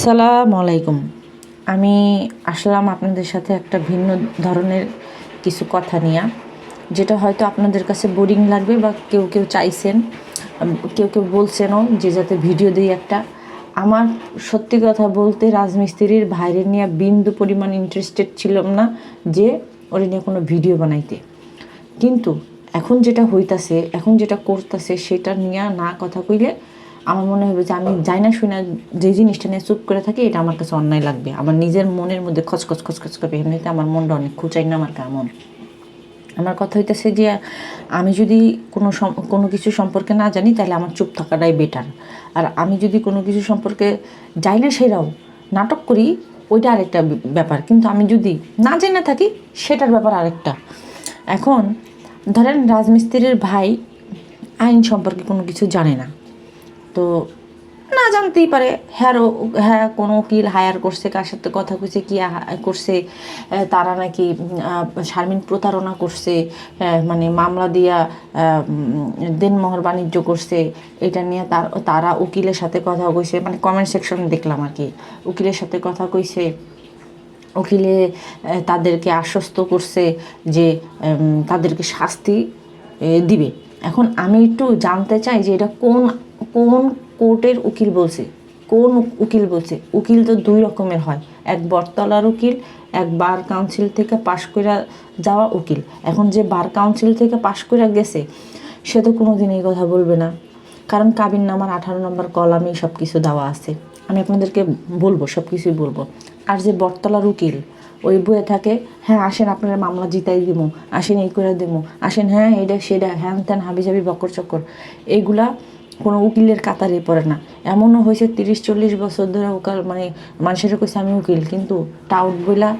আসসালামু আলাইকুম। আমি আসলাম আপনাদের সাথে একটা ভিন্ন ধরনের কিছু কথা নিয়ে, যেটা হয়তো আপনাদের কাছে বোরিং লাগবে বা কেউ কেউ চাইছেন, কেউ কেউ বলছেনও যে যাতে ভিডিও দিই একটা। আমার সত্যি কথা বলতে রাজমিস্ত্রির ভাইরে নিয়ে বিন্দু পরিমাণ ইন্টারেস্টেড ছিলাম না যে ওরে নিয়ে কোনো ভিডিও বানাইতে, কিন্তু এখন যেটা হইতাছে, এখন যেটা করতেছে সেটা নিয়ে না কথা কইলে আমার মনে হবে যে আমি যাই না শুনে যে জিনিসটা নিয়ে চুপ করে থাকি, এটা আমার কাছে অন্যায় লাগবে। আমার নিজের মনের মধ্যে খচখচ খচখচ করবে, এমনিতে আমার মনটা অনেক খুঁচাই না আমার কেমন। আমার কথা হইতেছে যে আমি যদি কোনো কিছু সম্পর্কে না জানি তাহলে আমার চুপ থাকাটাই বেটার। আর আমি যদি কোনো কিছু সম্পর্কে যাই না সেটাও নাটক করি, ওইটা আরেকটা ব্যাপার। কিন্তু আমি যদি না জেনে থাকি সেটার ব্যাপার আরেকটা। এখন ধরেন রাজমিস্ত্রির ভাই আইন সম্পর্কে কোনো কিছু জানে না, তো না জানতেই পারে। হ্যাঁ কোনো উকিল হায়ার করছে, কার সাথে কথা কইছে, কি করছে, তারা নাকি শারমিন প্রতারণা করছে, মানে মামলা দিয়া দেনমোহর বাণিজ্য করছে, এটা নিয়ে তারা উকিলের সাথে কথা কইছে। মানে কমেন্ট সেকশন দেখলাম আর কি, উকিলের সাথে কথা কইছে, উকিলে তাদেরকে আশ্বস্ত করছে যে তাদেরকে শাস্তি দিবে। এখন আমি একটু জানতে চাই যে এটা কোন কোন কোর্টের উকিল বলছে, কোন উকিল বলছে। উকিল তো দুই রকমের হয়, এক বটতলার উকিল, এক বার কাউন্সিল থেকে পাশ করে যাওয়া উকিল। এখন যে বার কাউন্সিল থেকে পাশ করে গেছে সে তো কোনো দিন এই কথা বলবে না, কারণ কাবিন নামার 18 নম্বর কলামেই সব কিছু দেওয়া আছে। আমি আপনাদেরকে বলবো, সব কিছুই বলবো। আর যে বটতলার উকিল ওই বইয়ে থাকে, হ্যাঁ আসেন আপনারা মামলা জিতাই দিব, আসেন এই করে দেবো, আসেন হ্যাঁ এটা সেটা হ্যান ত্যান হাবিজাবি বকর চক্কর, এইগুলা কোনো উকিলের কাতারে পড়ে না। এমনও হয়েছে 30-40 বছর ধরে উকাল, মানে মানুষের কইছে আমি উকিল, কিন্তু টাউট বইলা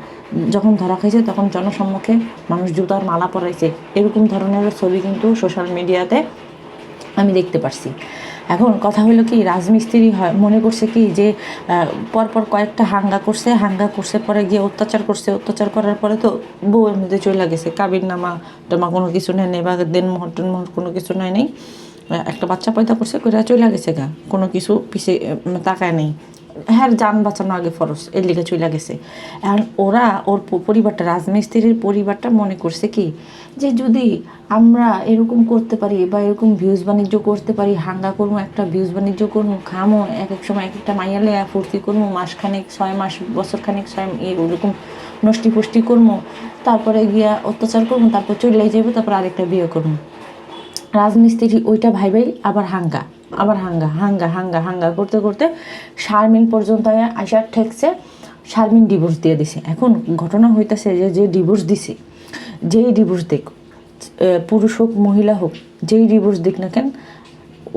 যখন ধরা খাইছে তখন জনসম্মুখে মানুষ জুতার মালা পরাইছে। এরকম ধরনের ছবি কিন্তু সোশ্যাল মিডিয়াতে আমি দেখতে পারছি। এখন কথা হলো কি, রাজমিস্ত্রি হয় মনে করছে কি যে পরপর কয়েকটা হাঙ্গা করছে, পরে গিয়ে অত্যাচার করার পরে তো বউয়ের মধ্যে চলে গেছে, কাবির নামা টামা কোনো কিছু নেই বা দেনমোহর টেনমোহর কোনো কিছু নেই, একটা বাচ্চা পয়দা করছে করে চলে গেছে গা, কোনো কিছু পিছিয়ে তাকায় নেই। হ্যাঁ যান বাঁচানো আগে ফরজ, এর লিগে চলে গেছে। এখন ওর পরিবারটা, রাজমিস্ত্রির পরিবারটা মনে করছে কি যে যদি আমরা এরকম করতে পারি বা এরকম ভিউজ বাণিজ্য করতে পারি, হাঙ্গা করবো, একটা ভিউজ বাণিজ্য করবো, খামো, এক এক সময় এক একটা মাইয়ালে ফুর্তি করবো, মাসখানেক 6 মাস বছরখানেক 6 এরকম নষ্টি পুষ্টি করবো, তারপরে গিয়া অত্যাচার করবো, তারপর চলে যাবো, তারপর আরেকটা বিয়ে করবো। রাজমিস্ত্রি ওইটা ভাইবাই আবার হাঙ্গা করতে করতে শারমিন পর্যন্ত আসার ঠেকছে। শারমিন ডিভোর্স দিয়ে দিছে। এখন ঘটনা হইতেছে যে ডিভোর্স দিছে, যেই ডিভোর্স দিক, পুরুষ হোক মহিলা হোক, যেই ডিভোর্স দিক না কেন,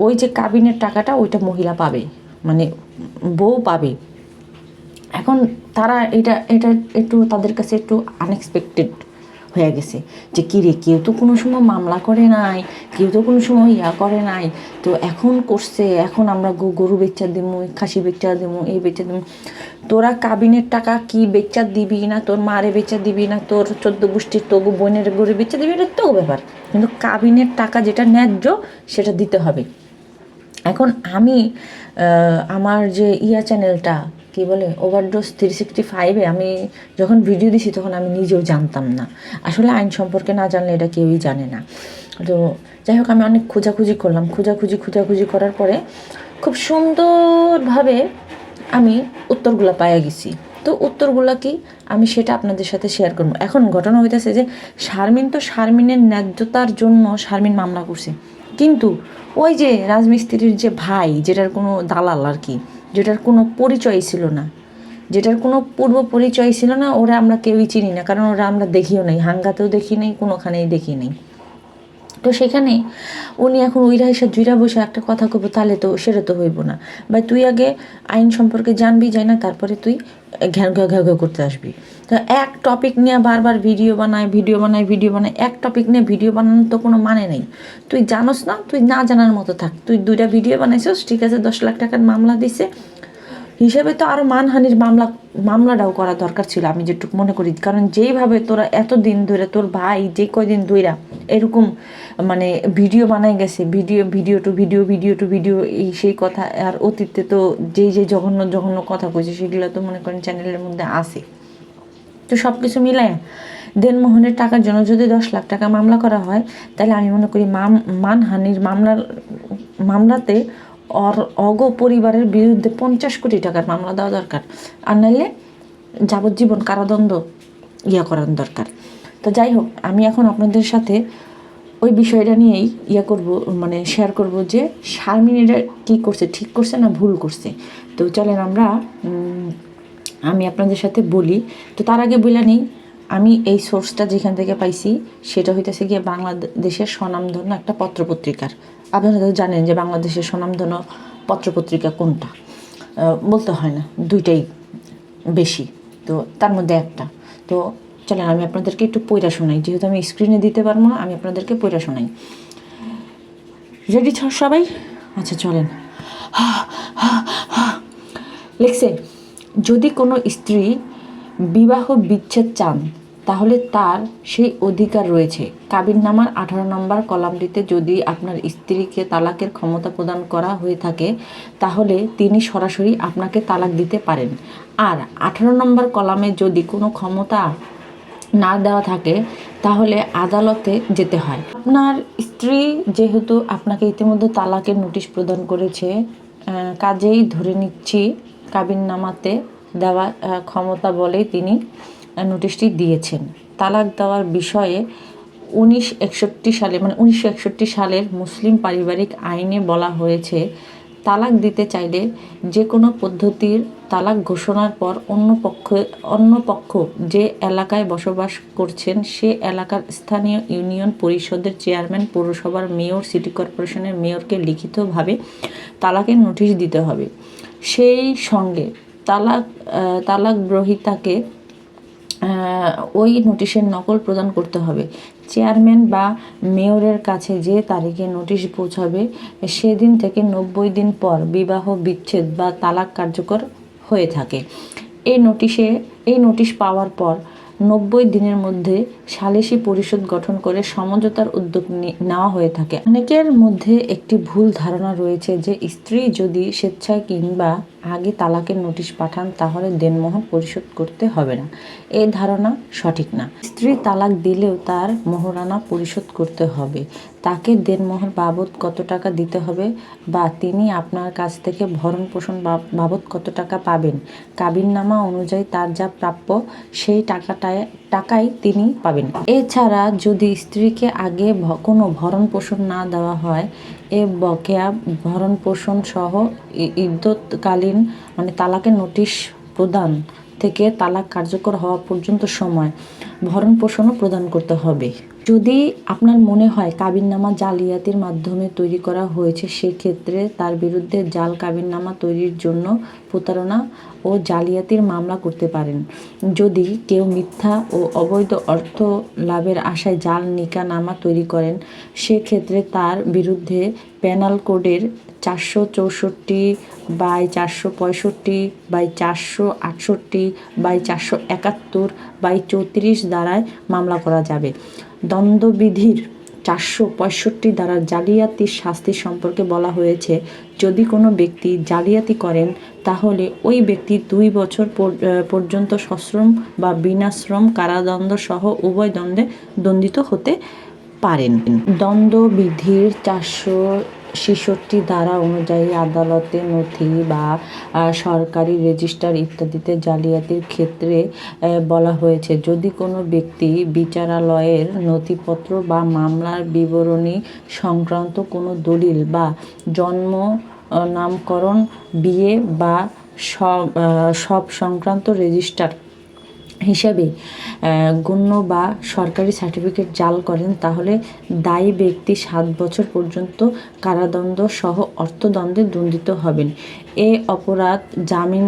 ওই যে কাবিনের টাকাটা ওইটা মহিলা পাবে, মানে বউ পাবে। এখন তারা এটা এটা একটু তাদের কাছে একটু আনএক্সপেক্টেড হয়ে গেছে যে কিরে, কেউ তো কোনো সময় মামলা করে নাই, কেউ তো কোনো সময় করে নাই, তো এখন করছে, এখন আমরা গরু বেচা দেবো, খাসি বেচা দেবো, এই বেচা দেবো। তোরা কাবিনের টাকা কি বেচা দিবি না, তোর মারে বেচা দিবি না, তোর 14 গোষ্ঠীর তবু বোনের গরু বেচা দিবি, এটা তো ব্যাপার, কিন্তু কাবিনের টাকা যেটা ন্যায্য সেটা দিতে হবে। এখন আমি আমার যে চ্যানেলটা কী বলে ওভারডোজ 365-এ আমি যখন ভিডিও দিছি তখন আমি নিজেও জানতাম না, আসলে আইন সম্পর্কে না জানলে এটা কেউই জানে না। তো যাই হোক, আমি অনেক খোঁজাখুঁজি করলাম, খোঁজাখুঁজি করার পরে খুব সুন্দরভাবে আমি উত্তরগুলো পাইয়া গেছি। তো উত্তরগুলো কি আমি সেটা আপনাদের সাথে শেয়ার করবো। এখন ঘটনা হইতেছে যে শারমিনের ন্যায্যতার জন্য শারমিন মামলা করছে, কিন্তু ওই যে রাজমিস্ত্রির যে ভাই, যেটার কোনো দালাল আর কি, যেটার কোনো পরিচয় ছিল না, যেটার কোনো পূর্ব পরিচয় ছিল না, ওরা আমরা কেউই চিনি না, কারণ ওরা আমরা দেখিও নাই, হাঙ্গাতেও দেখি নাই, কোনোখানেই দেখি নাই। তো সেখানে উনি এখন ওইরা এসে জুইরা বসে একটা কথা কব, তাহলে তো সেটা তো হইব না। বা তুই আগে আইন সম্পর্কে জানবি, যাই না তারপরে তুই ঘ্যাও করতে আসবি। তো এক টপিক নিয়ে বারবার ভিডিও বানায়, এক টপিক নিয়ে ভিডিও বানানোর তো কোনো মানে নেই। তুই জানোস না, তুই না জানার মতো থাক। তুই 2টা ভিডিও বানাইছিস, ঠিক আছে, 10 লাখ টাকার মামলা দিছে, হিসেবে তো আরও মানহানির মামলাটাও করা দরকার ছিল, আমি যেটুকু মনে করি। কারণ যেইভাবে তোরা এতদিন ধরে, তোর ভাই যে কয়দিন ধইরা এরকম মানে ভিডিও বানাই গেছে, ভিডিও এই সেই কথা, আর অতীতে তো যেই জঘন্য জঘন্য কথা কইছে সেগুলো তো মনে করেন চ্যানেলের মধ্যে আছে। তো সব কিছু মিলায় দেনমোহনের টাকার জন্য যদি 10 লাখ টাকা মামলা করা হয়, তাহলে আমি মনে করি মানহানির মামলাতে পরিবারের বিরুদ্ধে 50 কোটি টাকার মামলা দেওয়া দরকার, আর নাইলে যাবজ্জীবন কারাদণ্ড করার দরকার। তো যাই হোক, আমি এখন আপনাদের সাথে ওই বিষয়টা নিয়েই করব, মানে শেয়ার করব যে শারমিন এটা কী করছে, ঠিক করছে না ভুল করছে। তো চলেন আমি আপনাদের সাথে বলি। তো তার আগে বলে নিই, আমি এই সোর্সটা যেখান থেকে পাইছি সেটা হইতেছে গিয়ে বাংলাদেশের স্বনামধন্য একটা পত্রপত্রিকার। আপনারা তো জানেন যে বাংলাদেশের স্বনামধন্য পত্রপত্রিকা কোনটা, বলতে হয় না, দুইটাই বেশি, তো তার মধ্যে একটা। তো চলেন আমি আপনাদেরকে একটু পইরা শোনাই, যেহেতু আমি স্ক্রিনে দিতে পারবো না, আমি আপনাদেরকে পইরা শোনাই। রেডি সবাই? আচ্ছা চলেন। লিখছে, যদি কোনো স্ত্রী বিবাহ বিচ্ছেদ চান তাহলে তার সেই অধিকার রয়েছে। কাবিননামার 18 নম্বর কলামটিতে যদি আপনার স্ত্রীকে তালাকের ক্ষমতা প্রদান করা হয়ে থাকে তাহলে তিনি সরাসরি আপনাকে তালাক দিতে পারেন। আর 18 নম্বর কলামে যদি কোনো ক্ষমতা না দেওয়া থাকে তাহলে আদালতে যেতে হয়। আপনার স্ত্রী যেহেতু আপনাকে ইতিমধ্যে তালাকের নোটিশ প্রদান করেছে, কাজেই ধরে নিচ্ছি কাবিননামাতে দেওয়া ক্ষমতা বলেই তিনি নোটিশটি দিয়েছেন। তালাক দেওয়ার বিষয়ে 1961 সালের মুসলিম পারিবারিক আইনে বলা হয়েছে, তালাক দিতে চাইলে যে কোনো পদ্ধতির তালাক ঘোষণার পর অন্য পক্ষ যে এলাকায় বসবাস করছেন সে এলাকার স্থানীয় ইউনিয়ন পরিষদের চেয়ারম্যান, পৌরসভার মেয়র, সিটি কর্পোরেশনের মেয়রকে লিখিতভাবে তালাকের নোটিশ দিতে হবে। সেই সঙ্গে তালাক গ্রহীতাকে ওই নোটিশের নকল প্রদান করতে হবে। চেয়ারম্যান বা মেয়রের কাছে যে তারিখে নোটিশ পৌঁছাবে সেদিন থেকে 90 দিন পর বিবাহ বিচ্ছেদ বা তালাক কার্যকর হয়ে থাকে। এই নোটিশ পাওয়ার পর 90 দিনের মধ্যে সালিসি পরিষদ গঠন করে সমঝোতার উদ্যোগ নেওয়া হয়ে থাকে। অনেকের মধ্যে একটি ভুল ধারণা রয়েছে যে স্ত্রী যদি স্বেচ্ছায় কিংবা আগে তালাকের নোটিশ পাঠান তাহলে দেনমোহর পরিশোধ করতে হবে না। এই ধারণা সঠিক না। স্ত্রী তালাক দিলেও তার মোহরানা পরিশোধ করতে হবে। তাকে দেনমোহর বাবদ কত টাকা দিতে হবে বা তিনি আপনার কাছ থেকে ভরণ পোষণ বাবদ কত টাকা পাবেন, কাবিননামা অনুযায়ী তার যা প্রাপ্য সেই টাকাই তিনি পাবেন। এছাড়া যদি স্ত্রীকে আগে কোনো ভরণ পোষণ না দেওয়া হয়, এ বকেয়া ভরণ পোষণ সহ ইদ্যৎকালীন তালাকের নোটিশ প্রদান থেকে তালাক কার্যকর হওয়া পর্যন্ত সময় ভরণ পোষণও প্রদান করতে হবে। যদি আপনার মনে হয় কাবিননামা জালিয়াতির মাধ্যমে তৈরি করা হয়েছে, সেক্ষেত্রে তার বিরুদ্ধে জাল কাবিননামা তৈরির জন্য প্রতারণা ও জালিয়াতির মামলা করতে পারেন। যদি কেউ মিথ্যা ও অবৈধ অর্থ লাভের আশায় জাল নিকাহনামা তৈরি করেন, সেক্ষেত্রে তার বিরুদ্ধে পেনাল কোডের 464/468/471/434 ধারায় মামলা করা যাবে। দণ্ডবিধির 465 ধারার জালিয়াতির শাস্তি সম্পর্কে বলা হয়েছে, যদি কোনো ব্যক্তি জালিয়াতি করেন তাহলে ওই ব্যক্তি 2 বছর পর্যন্ত সশ্রম বা বিনাশ্রম কারাদণ্ড সহ উভয় দণ্ডে দণ্ডিত হতে পারেন। দণ্ডবিধির 466 ধারা অনুযায়ী আদালতে নথি বা সরকারি রেজিস্টার ইত্যাদিতে জালিয়াতির ক্ষেত্রে বলা হয়েছে, যদি কোনো ব্যক্তি বিচারালয়ের নথিপত্র বা মামলার বিবরণী সংক্রান্ত কোনো দলিল বা জন্ম, নামকরণ, বিয়ে বা সব সংক্রান্ত রেজিস্টার হিসাবে গণ্য বা সরকারি সার্টিফিকেট জাল করেন তাহলে দায়ী ব্যক্তি 7 বছর পর্যন্ত কারাদণ্ড সহ অর্থদণ্ডে দণ্ডিত হবেন। এ অপরাধ জামিন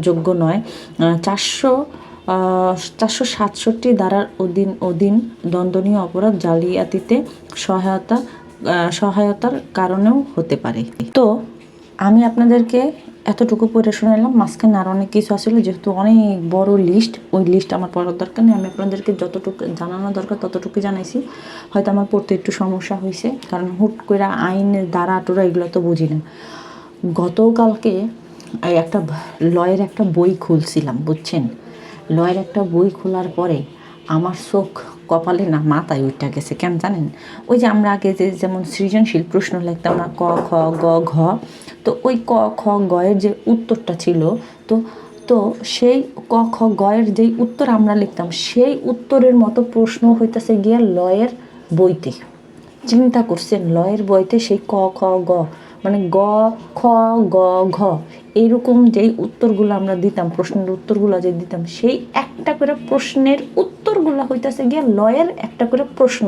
যোগ্য নয়। 467 ধারার অধীন দণ্ডনীয় অপরাধ জালিয়াতিতে সহায়তার কারণেও হতে পারে। তো আমি আপনাদেরকে এতটুকু পড়ে শোনালাম, মাঝখানে আর অনেক কিছু আসলে, যেহেতু অনেক বড় লিস্ট, ওই লিস্ট আমার পড়ার দরকার নেই। আমি আপনাদেরকে যতটুকু জানানো দরকার ততটুকু জানাইছি। হয়তো আমার পড়তে একটু সমস্যা হয়েছে, কারণ হুট করে আইনের দ্বারা টোরা এগুলো তো বুঝি না। গতকালকে একটা লয়ের একটা বই খুলছিলাম, বুঝছেন? লয়ের একটা বই খোলার পরে আমার চোখ কপালে না মাথায় উঠে গেছে। কেন জানেন? ওই যে আমরা আগে যেমন সৃজনশীল প্রশ্ন লিখতাম না, ক খ গ ঘ, তো ওই ক খ গয়ের যে উত্তরটা ছিল, তো তো সেই ক খ গয়ের যেই উত্তর আমরা লিখতাম, সেই উত্তরের মতো প্রশ্ন হইতেছে গিয়ে লয়ের বইতে। চিন্তা করছেন? লয়ের বইতে সেই ক খ গ, মানে গ খ গ ঘ, এইরকম যেই উত্তরগুলো আমরা দিতাম, প্রশ্নের উত্তরগুলো যে দিতাম, সেই একটা করে প্রশ্নের উত্তরগুলো হইতেছে গিয়ে লয়ের একটা করে প্রশ্ন।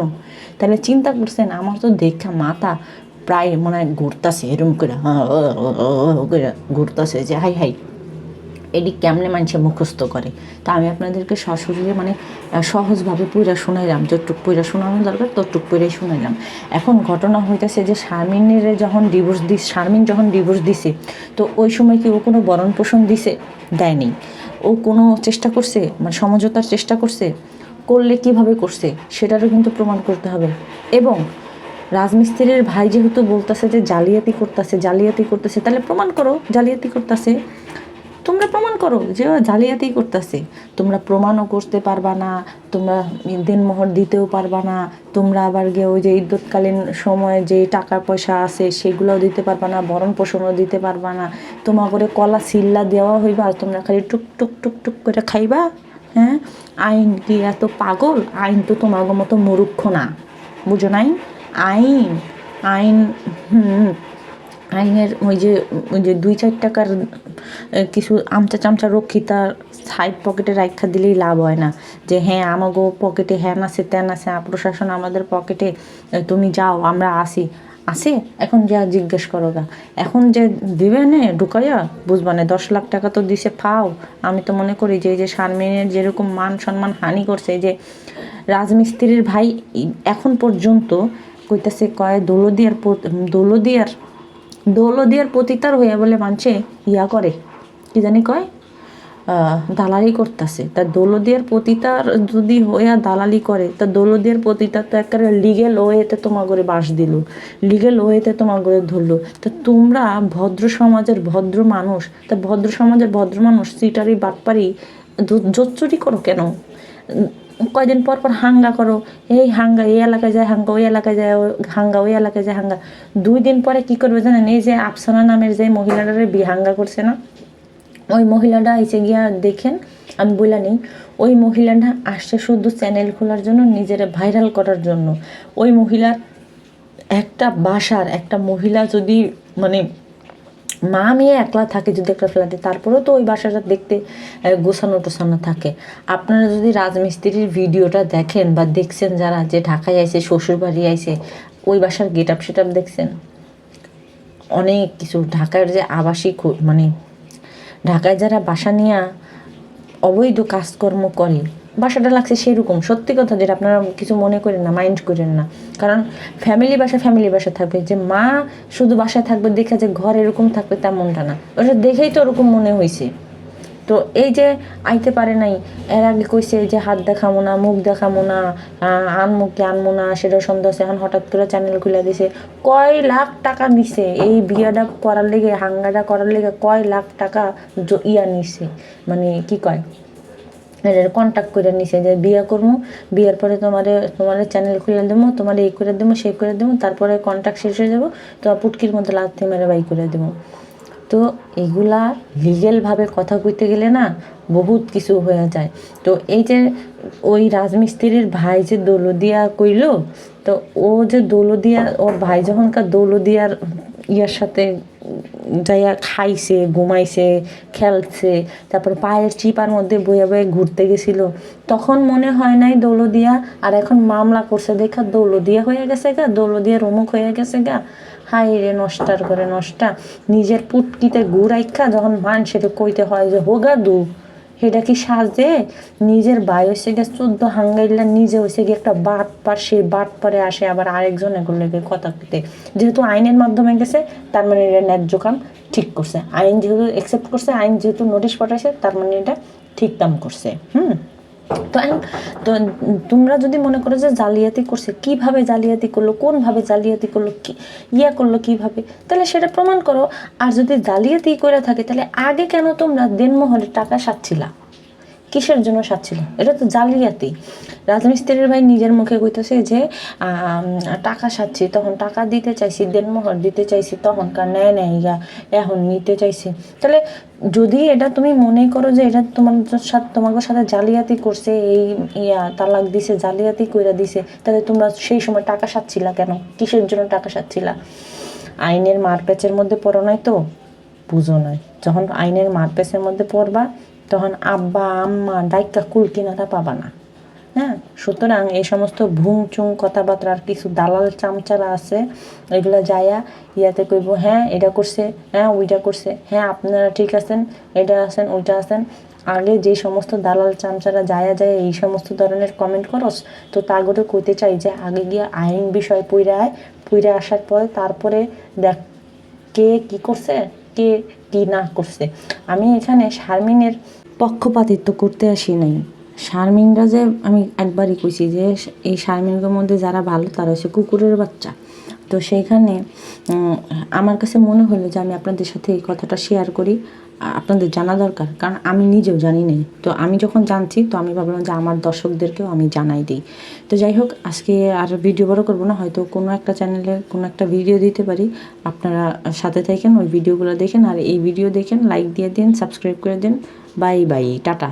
তাহলে চিন্তা করছেন? আমার তো দেখা মাথা প্রায় মনে হয় ঘুরতেছে, এরম করে ঘুরতেছে যে হাই হাই এটি কেমনে মানুষে মুখস্থ করে। তা আমি আপনাদেরকে সশরীরে মানে সহজভাবে পুরা শোনাইলাম, যতটুক পুরা শোনানো দরকার ততটুক পুরাই শোনাইলাম। এখন ঘটনা হইতেছে যে শারমিনের যখন শারমিন যখন ডিভোর্স দিছে, তো ওই সময় কি ও কোনো ভরণ পোষণ দিছে? দেয়নি। ও কোনো চেষ্টা করছে, মানে সমঝোতার চেষ্টা করছে? করলে কিভাবে করছে সেটারও কিন্তু প্রমাণ করতে হবে। এবং রাজমিস্ত্রির ভাই যেহেতু বলতেছে যে জালিয়াতি করতেছে, তাহলে প্রমাণ করো জালিয়াতি করতেছে। তোমরা প্রমাণ করো যে ও জালিয়াতি করতেছে। তোমরা প্রমাণও করতে পারবা না, তোমরা দিনমোহর দিতেও পারবা না, তোমরা আবার গিয়ে ওই যে ইদ্যৎকালীন সময়ে যে টাকা পয়সা আছে সেগুলোও দিতে পারবা না, ভরণ পোষণও দিতে পারবা না। তোমার করে কলা সিল্লা দেওয়া হইবা, তোমরা খালি টুক টুক টুক টুক করে খাইবা। হ্যাঁ, আইন কি এত পাগল? আইন তো তোমার মতো মূর্খ না, বুঝো নাই? আইন আইন আইনের ওই যে 2-4 টাকার কিছু আমচা চামচা রক্ষিতা সাইড পকেটে রাখা দিলেই লাভ হয় না। যে হ্যাঁ আমাগো পকেটে হ্যান আছে ত্যান আছে, প্রশাসন আমাদের পকেটে, তুমি যাও আমরা আসি আছে। এখন যা জিজ্ঞেস করো গা, এখন যে দিবে নে ঢুকাইয়া বুঝবা না। 10 লাখ টাকা তো দিছে ফাও। আমি তো মনে করি যে এই যে শারমিনের যেরকম মান সম্মান হানি করছে, এই যে রাজমিস্ত্রির ভাই এখন পর্যন্ত কইতাছে, কয় দৌলদিয়ার পতিতার হইয়া বলে মানছে ইয়া করে, কি জানি কয়, দালালি করতেছে। তা দৌলদিয়ার পতিতার যদি হইয়া দালালি করে, তা দৌলদিয়ার পতিতার তো একটা লিগেল ওয়েতে তোমার করে বাস দিল, লিগেল ওয়েতে তোমার করে ধরলো। তা তোমরা ভদ্র সমাজের ভদ্র মানুষ, তা ভদ্র সমাজের ভদ্র মানুষ চিটারি বাটপারি জোচ্চুরি করো কেন? কয়দিন পর পর হাঙ্গা করো, এই হাঙ্গা এই এলাকায় যায়, হাঙ্গা ওই এলাকায় যায়, হাঙ্গা ওই এলাকায় যায়, হাঙ্গা। 2 দিন পরে কি করবে জানেন? এই যে আফসানা নামের যে মহিলাটারে হাঙ্গা করছে না, ওই মহিলাটা এসে গিয়া দেখেন, আমি বইলা নেই, ওই মহিলাটা আসছে শুধু চ্যানেল খোলার জন্য, নিজের ভাইরাল করার জন্য। ওই মহিলার একটা বাসার একটা মহিলা যদি মানে মা মেয়ে একলা থাকে যদি একটা ফ্ল্যাটে, তারপরেও তো ওই বাসাটা দেখতে গোছানো টোছানো থাকে। আপনারা যদি রাজমিস্ত্রির ভিডিওটা দেখেন বা দেখছেন, যারা যে ঢাকায় আইছে, শ্বশুর বাড়ি আইছে, ওই বাসার গেট আপ সেট আপ দেখছেন? অনেক কিছু ঢাকার যে আবাসিক মানে ঢাকায় যারা বাসা নিয়ে অবৈধ কাজকর্ম করে, বাসাটা লাগছে সেরকম। সত্যি কথা, যেটা আপনারা কিছু মনে করেন না, মাইন্ড করেন না। কারণ ফ্যামিলি বাসা থাকবে, যে মা শুধু বাসায় থাকবে দেখে যে ঘর এরকম থাকবে তেমনটা না, ওটা দেখেই তো ওরকম মনে হয়েছে। তো এই যে আইতে পারে নাই, এর আগে কইছে যে হাত দেখাবো না, মুখ দেখাবো না, আনবো না, সেটা সন্দেহ আছে। এখন হঠাৎ করে চ্যানেল খুলে দিছে, কয় লাখ টাকা নিছে এই বিয়াটা করার লেগে, হাঙ্গাটা করার লেগে কয় লাখ টাকা নিছে, মানে কি কয়, কন্ট্যাক্ট করে নিছে যে বিয়ে করবো, বিয়ের পরে তোমার চ্যানেল খুলে দেবো, তোমার এই করে দেবো সেই করে দেবো, তারপরে কন্ট্যাক্ট শেষ হয়ে যাবো, তো পুটকির মধ্যে লাথি মেরে বাই করে দেবো। তো এগুলা লিগেলভাবে কথা কইতে গেলে না বহুত কিছু হয়ে যায়। তো এই যে ওই রাজমিস্ত্রির ভাই যে দৌলদিয়া কইল, তো ও যে দৌলদিয়া, ওর ভাই যখনকার দৌলদিয়ার ইয়ার সাথে যাইয়া খাইছে, ঘুমাইছে, খেলছে, তারপর পায়ের চিপার মধ্যে বইয়া বয়ে ঘুরতে গেছিল, তখন মনে হয় নাই দৌলদিয়া। আর এখন মামলা করছে দেখা দৌলদিয়া হয়ে গেছে গা, দৌলদিয়ার অমুক হয়ে গেছে গা। হাই রে নষ্টার করে নষ্টা, নিজের পুটকিতে গুড়াইখা যখন মান সেটা কইতে হয় যে হোগা দু, সেটা কি সাজে নিজের ভাই হয়েছে গিয়ে 14 হাঙ্গাইলা, নিজে হয়েছে গিয়ে একটা বাট পার, সেই বাট পারে আসে আবার আরেকজন এগুলোকে কথা কইতে। যেহেতু আইনের মাধ্যমে গেছে তার মানে এটা ন্যায্য কাম ঠিক করছে, আইন যেহেতু অ্যাকসেপ্ট করছে, আইন যেহেতু নোটিশ পাঠাইছে তার মানে এটা ঠিক কাম করছে। তো তো তোমরা যদি মনে করো যে জালিয়াতি করছে, কিভাবে জালিয়াতি করলো, কোনভাবে জালিয়াতি করলো, করলো কিভাবে, তাহলে সেটা প্রমাণ করো। আর যদি জালিয়াতি করে থাকে তাহলে আগে কেন তোমরা দেনমোহরের টাকা সাচ্ছিলা, কিসের জন্য সাচ্ছিল? এটা তো জালিয়াতি। রাজমিস্ত্রির ভাই নিজের মুখে কইতেছে যে টাকা সাচ্ছি, তখন টাকা দিতে চাইছি, দেনমোহর দিতে চাইছি, তখনকার নেয় নেই গা, এখন নিতে চাইছি। তাহলে যদি এটা তুমি মনে করো যে এটা তোমাদের সাথে জালিয়াতি করছে, এই তালাক দিছে, জালিয়াতি কইরা দিছে, তাহলে তোমরা সেই সময় টাকা সাচ্ছিলা কেন? কিসের জন্য টাকা সাচ্ছিলা? আইনের মারপ্যাচের মধ্যে পড়ো নাই তো বুঝো নাই। যখন আইনের মারপ্যাচের মধ্যে পড়বা তখন আব্বা আম্মা ডাইকা কুল কিনাটা পাবা না। হ্যাঁ, সুতরাং এই সমস্ত ভুংচুং কথাবার্তার কিছু দালাল চামচারা আছে, এগুলো যাইয়া ইয়াতে কইব হ্যাঁ এটা করছে, হ্যাঁ ওইটা করছে, হ্যাঁ আপনারা ঠিক আছেন, এটা আছেন ওইটা আছেন। আগে যে সমস্ত দালাল চামচারা যায় এই সমস্ত ধরনের কমেন্ট করস, তো তাগরে কইতে চাই যে আগে গিয়ে আইন বিষয় পইরা আসার পরে তারপরে দেখ কে কি করছে, কে কি না করছে। আমি এখানে শারমিনের পক্ষপাতিত্ব করতে আসি নাই। শারমিনরা যে আমি একবারই কইছি যে এই শারমিনের মধ্যে যারা ভালো তারা হচ্ছে কুকুরের বাচ্চা। তো সেইখানে আমার কাছে মনে হলো যে আমি আপনাদের সাথে এই কথাটা শেয়ার করি, আপনাদের জানা দরকার, কারণ আমি নিজেও জানি নাই। তো আমি যখন জানছি তো আমি ভাবলাম যে আমার দর্শকদেরকেও আমি জানাই দিই। তো যাই হোক, আজকে আর ভিডিও বড় করবো না, হয়তো কোনো একটা চ্যানেলে কোনো একটা ভিডিও দিতে পারি, আপনারা সাথে থাকেন, ওই ভিডিওগুলো দেখেন, আর এই ভিডিও দেখেন, লাইক দিয়ে দিন, সাবস্ক্রাইব করে দিন। Bye bye, tata.